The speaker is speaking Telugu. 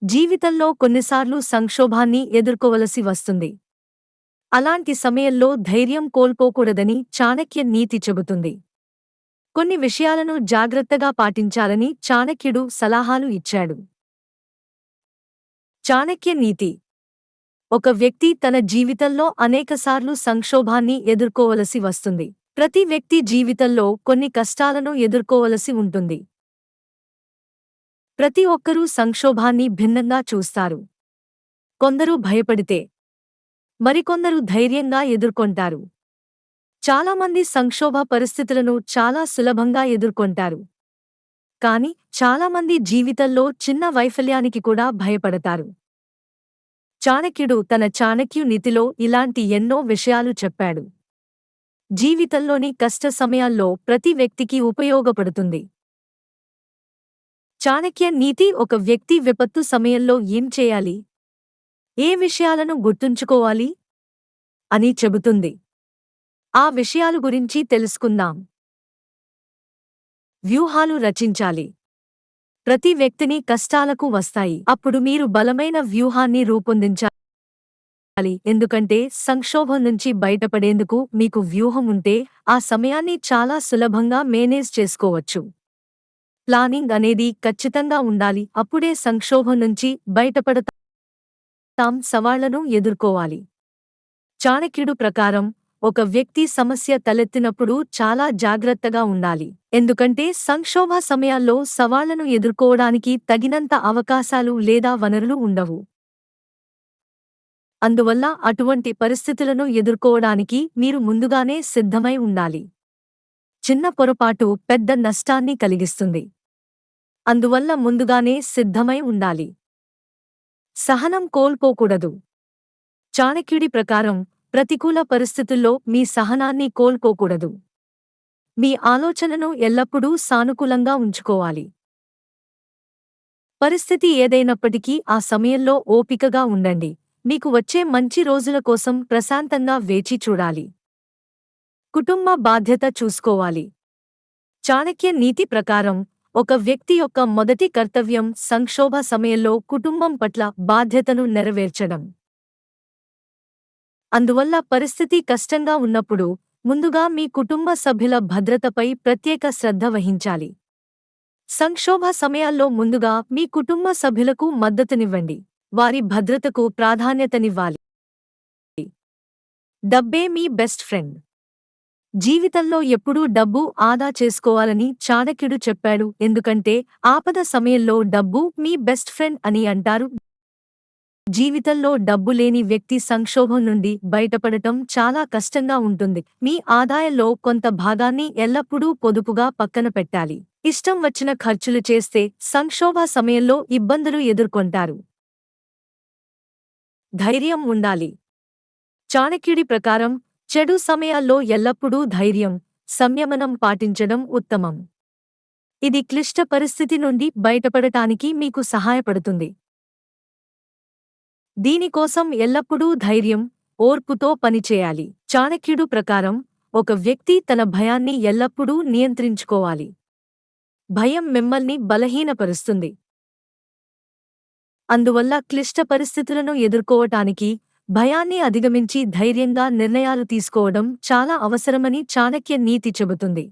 జీవితంలో కొన్నిసార్లు సంక్షోభాన్ని ఎదుర్కోవలసి వస్తుంది. అలాంటి సమయంలో ధైర్యం కోల్పోకూడదని చాణక్య నీతి చెబుతుంది. కొన్ని విషయాలను జాగ్రత్తగా పాటించాలని చాణక్యుడు సలహాలు ఇచ్చాడు. చాణక్య నీతి: ఒక వ్యక్తి తన జీవితంలో అనేకసార్లు సంక్షోభాన్ని ఎదుర్కోవలసి వస్తుంది. ప్రతి వ్యక్తి జీవితంలో కొన్ని కష్టాలను ఎదుర్కోవలసి ఉంటుంది. ప్రతి ఒక్కరూ సంక్షోభాన్ని భిన్నంగా చూస్తారు. కొందరు భయపడితే, మరికొందరు ధైర్యంగా ఎదుర్కొంటారు. చాలామంది సంక్షోభ పరిస్థితులను చాలా సులభంగా ఎదుర్కొంటారు. కాని చాలామంది జీవితంలో చిన్న వైఫల్యానికి కూడా భయపడతారు. చాణక్యుడు తన చాణక్య నీతిలో ఇలాంటి ఎన్నో విషయాలు చెప్పాడు. జీవితంలోని కష్ట సమయాల్లో ప్రతి వ్యక్తికి ఉపయోగపడుతుంది. చాణక్య నీతి: ఒక వ్యక్తి విపత్తు సమయంలో ఏం చేయాలి, ఏ విషయాలను గుర్తుంచుకోవాలి అని చెబుతుంది. ఆ విషయాలు గురించి తెలుసుకుందాం. వ్యూహాలు రచించాలి. ప్రతి వ్యక్తిని కష్టాలకు వస్తాయి. అప్పుడు మీరు బలమైన వ్యూహాన్ని రూపొందించాలి. ఎందుకంటే సంక్షోభం నుంచి బయటపడేందుకు మీకు వ్యూహం ఉంటే ఆ సమయాన్ని చాలా సులభంగా మేనేజ్ చేసుకోవచ్చు. ప్లానింగ్ అనేది ఖచ్చితంగా ఉండాలి. అప్పుడే సంక్షోభం నుంచి బయటపడతాం. సవాళ్లను ఎదుర్కోవాలి. చాణక్యుడు ప్రకారం ఒక వ్యక్తి సమస్య తలెత్తినప్పుడు చాలా జాగ్రత్తగా ఉండాలి. ఎందుకంటే సంక్షోభ సమయాల్లో సవాళ్లను ఎదుర్కోవడానికి తగినంత అవకాశాలు లేదా వనరులు ఉండవు. అందువల్ల అటువంటి పరిస్థితులను ఎదుర్కోవడానికి మీరు ముందుగానే సిద్ధమై ఉండాలి. చిన్న పొరపాటు పెద్ద నష్టాన్ని కలిగిస్తుంది. అందువల్ల ముందుగానే సిద్ధమై ఉండాలి. సహనం కోల్పోకూడదు. చాణక్యుడి ప్రకారం ప్రతికూల పరిస్థితుల్లో మీ సహనాన్ని కోల్పోకూడదు. మీ ఆలోచనను ఎల్లప్పుడూ సానుకూలంగా ఉంచుకోవాలి. పరిస్థితి ఏదైనప్పటికీ ఆ సమయంలో ఓపికగా ఉండండి. మీకు వచ్చే మంచి రోజుల కోసం ప్రశాంతంగా వేచి చూడాలి. కుటుంబ బాధ్యత చూసుకోవాలి. చాణక్య నీతి ప్రకారం ఒక వ్యక్తి యొక్క మొదటి కర్తవ్యం సంక్షోభ సమయంలో కుటుంబం పట్ల బాధ్యతను నెరవేర్చడం. అందువల్ల పరిస్థితి కష్టంగా ఉన్నప్పుడు ముందుగా మీ కుటుంబ సభ్యుల భద్రతపై ప్రత్యేక శ్రద్ధ వహించాలి. సంక్షోభ సమయాల్లో ముందుగా మీ కుటుంబ సభ్యులకు మద్దతునివ్వండి. వారి భద్రతకు ప్రాధాన్యతనివ్వాలి. డబ్బే మీ బెస్ట్ ఫ్రెండ్. జీవితంలో ఎప్పుడూ డబ్బు ఆదా చేసుకోవాలని చాణక్యుడు చెప్పాడు. ఎందుకంటే ఆపద సమయంలో డబ్బు మీ బెస్ట్ ఫ్రెండ్ అని అంటారు. జీవితంలో డబ్బు లేని వ్యక్తి సంక్షోభం నుండి బయటపడటం చాలా కష్టంగా ఉంటుంది. మీ ఆదాయంలో కొంత భాగాన్ని ఎల్లప్పుడూ పొదుపుగా పక్కన పెట్టాలి. ఇష్టం వచ్చిన ఖర్చులు చేస్తే సంక్షోభ సమయంలో ఇబ్బందులు ఎదుర్కొంటారు. ధైర్యం ఉండాలి. చాణక్యుడి ప్రకారం చెడు సమయాల్లో ఎల్లప్పుడూ ధైర్యం, సంయమనం పాటించడం ఉత్తమం. ఇది క్లిష్ట పరిస్థితి నుండి బయటపడటానికి మీకు సహాయపడుతుంది. దీనికోసం ఎల్లప్పుడూ ధైర్యం, ఓర్పుతో పనిచేయాలి. చాణక్యుడు ప్రకారం ఒక వ్యక్తి తన భయాన్ని ఎల్లప్పుడూ నియంత్రించుకోవాలి. భయం మిమ్మల్ని బలహీనపరుస్తుంది. అందువల్ల క్లిష్ట పరిస్థితులను ఎదుర్కోవటానికి భయాన్ని అధిగమించి ధైర్యంగా నిర్ణయాలు తీసుకోవడం చాలా అవసరమని చాణక్య నీతి చెబుతుంది.